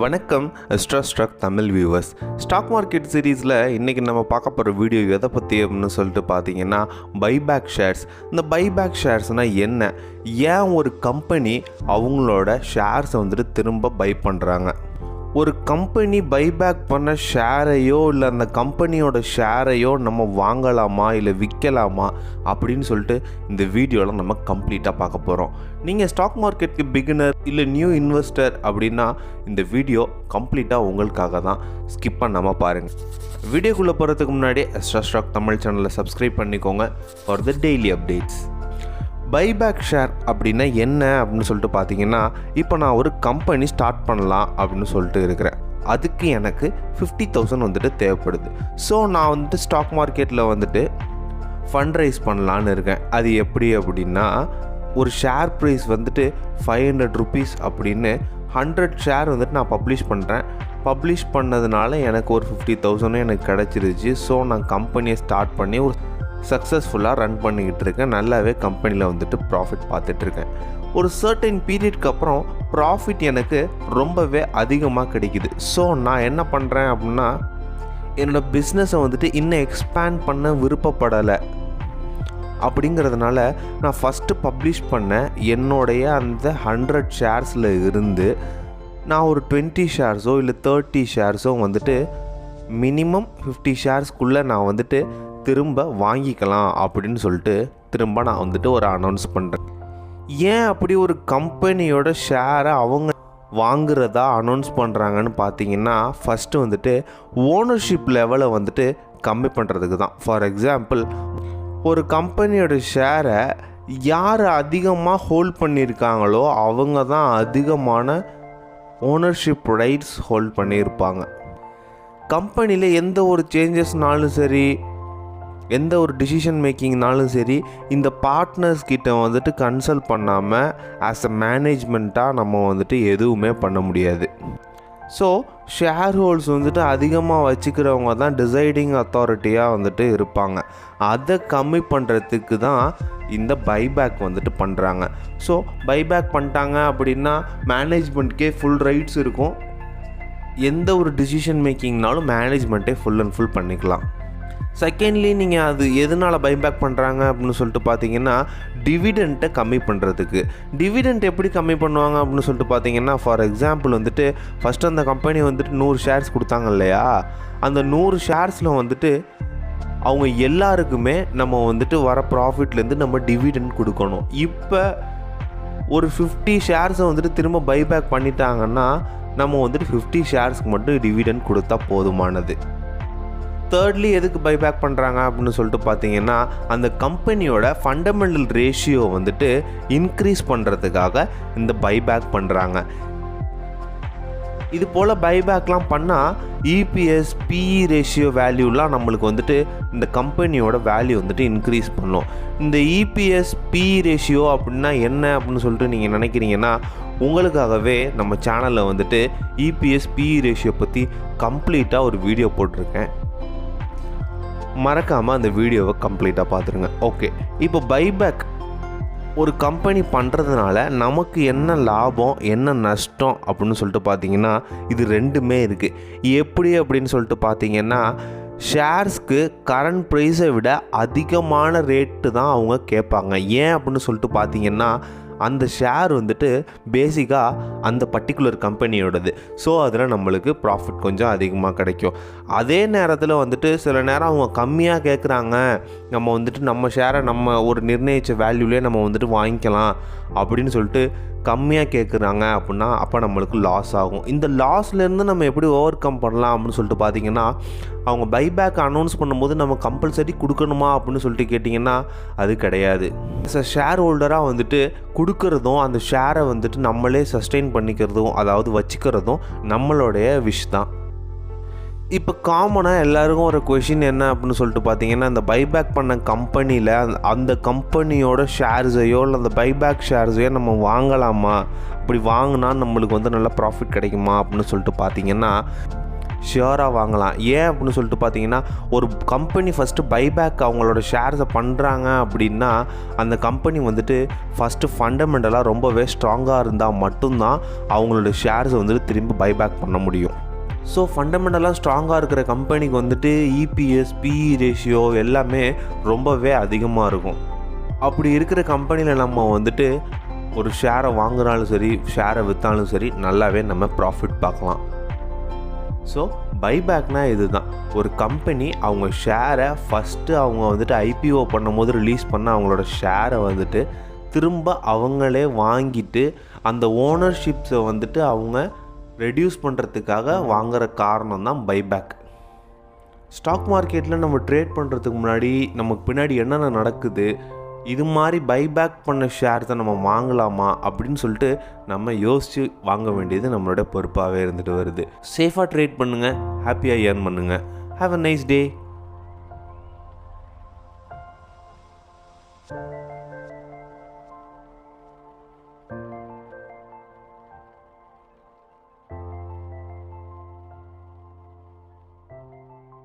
வணக்கம் Astra Tamil viewers. Stock market சீரீஸில் இன்றைக்கி நம்ம பார்க்க போகிற வீடியோ எதை பற்றி அப்படின்னு சொல்லிட்டு பார்த்தீங்கன்னா பைபேக் ஷேர்ஸ். இந்த பைபேக் ஷேர்ஸ்னால் என்ன, ஏன் ஒரு கம்பெனி அவங்களோட ஷேர்ஸை வந்துட்டு திரும்ப பை பண்ணுறாங்க, ஒரு கம்பெனி பைபேக் பண்ண ஷேரையோ இல்லை அந்த கம்பெனியோட ஷேரையோ நம்ம வாங்கலாமா இல்லை விற்கலாமா அப்படின்னு சொல்லிட்டு இந்த வீடியோவில் நம்ம கம்ப்ளீட்டாக பார்க்க போகிறோம். நீங்கள் ஸ்டாக் மார்க்கெட்டுக்கு பிகினர் இல்லை நியூ இன்வெஸ்டர் அப்படின்னா இந்த வீடியோ கம்ப்ளீட்டாக உங்களுக்காக தான், ஸ்கிப் பண்ணாமல் பாருங்கள். வீடியோக்குள்ளே போகிறதுக்கு முன்னாடி Astra தமிழ் சேனலை சப்ஸ்கிரைப் பண்ணிக்கோங்க for the daily updates. Buyback share அப்படின்னா என்ன அப்படின்னு சொல்லிட்டு பார்த்தீங்கன்னா, இப்போ நான் ஒரு கம்பெனி ஸ்டார்ட் பண்ணலாம் அப்படின்னு சொல்லிட்டு இருக்கிறேன். அதுக்கு எனக்கு 50,000 வந்துட்டு தேவைப்படுது. ஸோ நான் வந்துட்டு ஸ்டாக் மார்க்கெட்டில் வந்துட்டு ஃபண்ட் ரைஸ் பண்ணலான்னு இருக்கேன். அது எப்படி அப்படின்னா, ஒரு ஷேர் ப்ரைஸ் வந்துட்டு 500 rupees அப்படின்னு 100 ஷேர் வந்துட்டு நான் பப்ளிஷ் பண்ணுறேன். பப்ளிஷ் பண்ணதுனால எனக்கு ஒரு 50,000 எனக்கு கிடச்சிருச்சு. ஸோ நான் கம்பெனியை ஸ்டார்ட் பண்ணி ஒரு சக்ஸஸ்ஃபுல்லாக ரன் பண்ணிக்கிட்டு இருக்கேன். நல்லாவே கம்பெனியில் வந்துட்டு ப்ராஃபிட் பார்த்துட்ருக்கேன். ஒரு சர்டன் பீரியட்க்கு அப்புறம் ப்ராஃபிட் எனக்கு ரொம்பவே அதிகமாக கிடைக்குது. ஸோ நான் என்ன பண்ணுறேன் அப்படின்னா, என்னோடய பிஸ்னஸை வந்துட்டு இன்னும் எக்ஸ்பேண்ட் பண்ண விருப்பப்படலை. அப்படிங்கிறதுனால நான் ஃபஸ்ட்டு பப்ளிஷ் பண்ண என்னுடைய அந்த 100 ஷேர்ஸில் இருந்து நான் ஒரு 20 ஷேர்ஸோ இல்லை 30 ஷேர்ஸோ வந்துட்டு மினிமம் 50 ஷேர்ஸ்க்குள்ளே நான் வந்துட்டு திரும்ப வாங்கிக்கலாம் அப்படின்னு சொல்லிட்டு திரும்ப நான் வந்துட்டு ஒரு அனௌன்ஸ் பண்ணுறேன். ஏன் அப்படி ஒரு கம்பெனியோட ஷேரை அவங்க வாங்குறதா அனௌன்ஸ் பண்ணுறாங்கன்னு பார்த்தீங்கன்னா, ஃபஸ்ட்டு வந்துட்டு ஓனர்ஷிப் லெவலை வந்துட்டு கம்மி பண்ணுறதுக்கு தான். ஃபார் எக்ஸாம்பிள், ஒரு கம்பெனியோட ஷேரை யார் அதிகமாக ஹோல்ட் பண்ணியிருக்காங்களோ அவங்க தான் அதிகமான ஓனர்ஷிப் ரைட்ஸ் ஹோல்ட் பண்ணியிருப்பாங்க. கம்பெனியில் எந்த ஒரு சேஞ்சஸ்னாலும் சரி, எந்த ஒரு டிசிஷன் மேக்கிங்னாலும் சரி, இந்த பார்ட்னர்ஸ் கிட்ட வந்துட்டு கன்சல்ட் பண்ணாமல் ஆஸ் அ மேனேஜ்மெண்ட்டாக நம்ம வந்துட்டு எதுவுமே பண்ண முடியாது. ஸோ ஷேர் ஹோல்ட்ஸ் வந்துட்டு அதிகமாக வச்சுக்கிறவங்க தான் டிசைடிங் அத்தாரிட்டியாக வந்துட்டு இருப்பாங்க. அதை கம்மி பண்ணுறதுக்கு தான் இந்த பைபேக் வந்துட்டு பண்ணுறாங்க. ஸோ பைபேக் பண்ணிட்டாங்க அப்படின்னா மேனேஜ்மெண்ட்கே ஃபுல் ரைட்ஸ் இருக்கும். எந்த ஒரு டிசிஷன் மேக்கிங்னாலும் மேனேஜ்மெண்ட்டே ஃபுல் அண்ட் ஃபுல் பண்ணிக்கலாம். செகண்ட்லி, நீங்கள் அது எதனால் பைபேக் பண்ணுறாங்க அப்படின்னு சொல்லிட்டு பார்த்தீங்கன்னா, டிவிடெண்ட்டை கம்மி பண்ணுறதுக்கு. டிவிடெண்ட் எப்படி கம்மி பண்ணுவாங்க அப்படின்னு சொல்லிட்டு பார்த்தீங்கன்னா, ஃபார் எக்ஸாம்பிள் வந்துட்டு ஃபஸ்ட்டு அந்த கம்பெனி வந்துட்டு 100 ஷேர்ஸ் கொடுத்தாங்க இல்லையா, அந்த 100 ஷேர்ஸில் வந்துட்டு அவங்க எல்லாருக்குமே நம்ம வந்துட்டு வர ப்ராஃபிட்லேருந்து நம்ம டிவிடெண்ட் கொடுக்கணும். இப்போ ஒரு 50 ஷேர்ஸை வந்துட்டு திரும்ப பைபேக் பண்ணிட்டாங்கன்னா நம்ம வந்துட்டு 50 ஷேர்ஸ்க்கு மட்டும் டிவிடெண்ட் கொடுத்தா போதுமானது. தேர்ட்லி, எதுக்கு பைபேக் பண்ணுறாங்க அப்படின்னு சொல்லிட்டு பார்த்தீங்கன்னா, அந்த கம்பெனியோட ஃபண்டமெண்டல் ரேஷியோ வந்துட்டு இன்க்ரீஸ் பண்ணுறதுக்காக இந்த பைபேக் பண்ணுறாங்க. இது போல் பைபேக்லாம் பண்ணால் இபிஎஸ் பிஇ ரேஷியோ வேல்யூலாம் நம்மளுக்கு வந்துட்டு இந்த கம்பெனியோட வேல்யூ வந்துட்டு இன்க்ரீஸ் பண்ணும். இந்த இபிஎஸ் பிஇ ரேஷியோ அப்படின்னா என்ன அப்படின்னு சொல்லிட்டு நீங்கள் நினைக்கிறீங்கன்னா, உங்களுக்காகவே நம்ம சேனலில் வந்துட்டு இபிஎஸ் பிஇ ரேஷியோ பற்றி கம்ப்ளீட்டாக ஒரு வீடியோ போட்டிருக்கேன். மறக்காமல் அந்த வீடியோவை கம்ப்ளீட்டாக பார்த்துருங்க. ஓகே, இப்போ பைபேக் ஒரு கம்பெனி பண்ணுறதுனால நமக்கு என்ன லாபம் என்ன நஷ்டம் அப்படின்னு சொல்லிட்டு பார்த்தீங்கன்னா, இது ரெண்டுமே இருக்குது. எப்படி அப்படின்னு சொல்லிட்டு பார்த்தீங்கன்னா, ஷேர்ஸ்க்கு கரண்ட் ப்ரைஸை விட அதிகமான ரேட்டு தான் அவங்க கேட்பாங்க. ஏன் அப்படின்னு சொல்லிட்டு பார்த்தீங்கன்னா, அந்த ஷேர் வந்துட்டு பேசிக்காக அந்த பர்டிகுலர் கம்பெனியோடது. ஸோ அதில் நம்மளுக்கு ப்ராஃபிட் கொஞ்சம் அதிகமாக கிடைக்கும். அதே நேரத்தில் வந்துட்டு சில நேரம் அவங்க கம்மியாக கேட்குறாங்க, நம்ம வந்துட்டு நம்ம ஷேரை நம்ம ஒரு நிர்ணயித்த வேல்யூலேயே நம்ம வந்துட்டு வாங்கிக்கலாம் அப்படின்னு சொல்லிட்டு கம்மியாக கேட்குறாங்க அப்படின்னா அப்போ நம்மளுக்கு லாஸ் ஆகும். இந்த லாஸ்லேருந்து நம்ம எப்படி ஓவர் கம் பண்ணலாம் அப்படின்னு சொல்லிட்டு பார்த்தீங்கன்னா, அவங்க பைபேக் அனௌன்ஸ் பண்ணும்போது நம்ம கம்பல்சரி கொடுக்கணுமா அப்படின்னு சொல்லிட்டு கேட்டிங்கன்னா அது கிடையாது. ஷேர் ஹோல்டராக வந்துட்டு கொடுக்கறதும் அந்த ஷேரை வந்துட்டு நம்மளே சஸ்டெயின் பண்ணிக்கிறதும், அதாவது வச்சுக்கிறதும் நம்மளுடைய விஷ் தான். இப்போ காமனாக எல்லாருக்கும் ஒரு கொஷின் என்ன அப்படின்னு சொல்லிட்டு பார்த்தீங்கன்னா, இந்த பைபேக் பண்ண கம்பெனியில் அந்த கம்பெனியோட ஷேர்ஸையோ இல்லை அந்த பைபேக் ஷேர்ஸையோ நம்ம வாங்கலாமா, அப்படி வாங்கினா நம்மளுக்கு வந்து நல்ல ப்ராஃபிட் கிடைக்குமா அப்படின்னு சொல்லிட்டு பார்த்தீங்கன்னா, ஷியோராக வாங்கலாம். ஏன் அப்படின்னு சொல்லிட்டு பார்த்தீங்கன்னா, ஒரு கம்பெனி ஃபஸ்ட்டு பைபேக் அவங்களோட ஷேர்ஸை பண்ணுறாங்க அப்படின்னா, அந்த கம்பெனி வந்துட்டு ஃபஸ்ட்டு ஃபண்டமெண்டலாக ரொம்பவே ஸ்ட்ராங்காக இருந்தால் மட்டும்தான் அவங்களோட ஷேர்ஸை வந்துட்டு திரும்பி பைபேக் பண்ண முடியும். ஸோ ஃபண்டமெண்டலாக ஸ்ட்ராங்காக இருக்கிற கம்பெனிக்கு வந்துட்டு இபிஎஸ், பிஇ ரேஷியோ எல்லாமே ரொம்பவே அதிகமாக இருக்கும். அப்படி இருக்கிற கம்பெனியில் நம்ம வந்துட்டு ஒரு ஷேரை வாங்குனாலும் சரி, ஷேரை விற்றாலும் சரி, நல்லாவே நம்ம ப்ராஃபிட் பார்க்கலாம். ஸோ பைபேக்னால் இது தான். ஒரு கம்பெனி அவங்க ஷேரை ஃபஸ்ட்டு அவங்க வந்துட்டு ஐபிஓ பண்ணும் போது ரிலீஸ் பண்ண அவங்களோட ஷேரை வந்துட்டு திரும்ப அவங்களே வாங்கிட்டு அந்த ஓனர்ஷிப்ஸை வந்துட்டு அவங்க ரெடியூஸ் பண்ணுறதுக்காக வாங்குகிற காரணம் தான் பைபேக். ஸ்டாக் மார்க்கெட்டில் நம்ம ட்ரேட் பண்ணுறதுக்கு முன்னாடி நமக்கு பின்னாடி என்னென்ன நடக்குது, இது மாதிரி பைபேக் பண்ண ஷேர்ஸை நம்ம வாங்கலாமா அப்படின்னு சொல்லிட்டு நம்ம யோசித்து வாங்க வேண்டியது நம்மளோட பொறுப்பாகவே இருந்துட்டு வருது. சேஃபாக ட்ரேட் பண்ணுங்கள், ஹாப்பியாக ஏர்ன் பண்ணுங்கள். Have a nice day.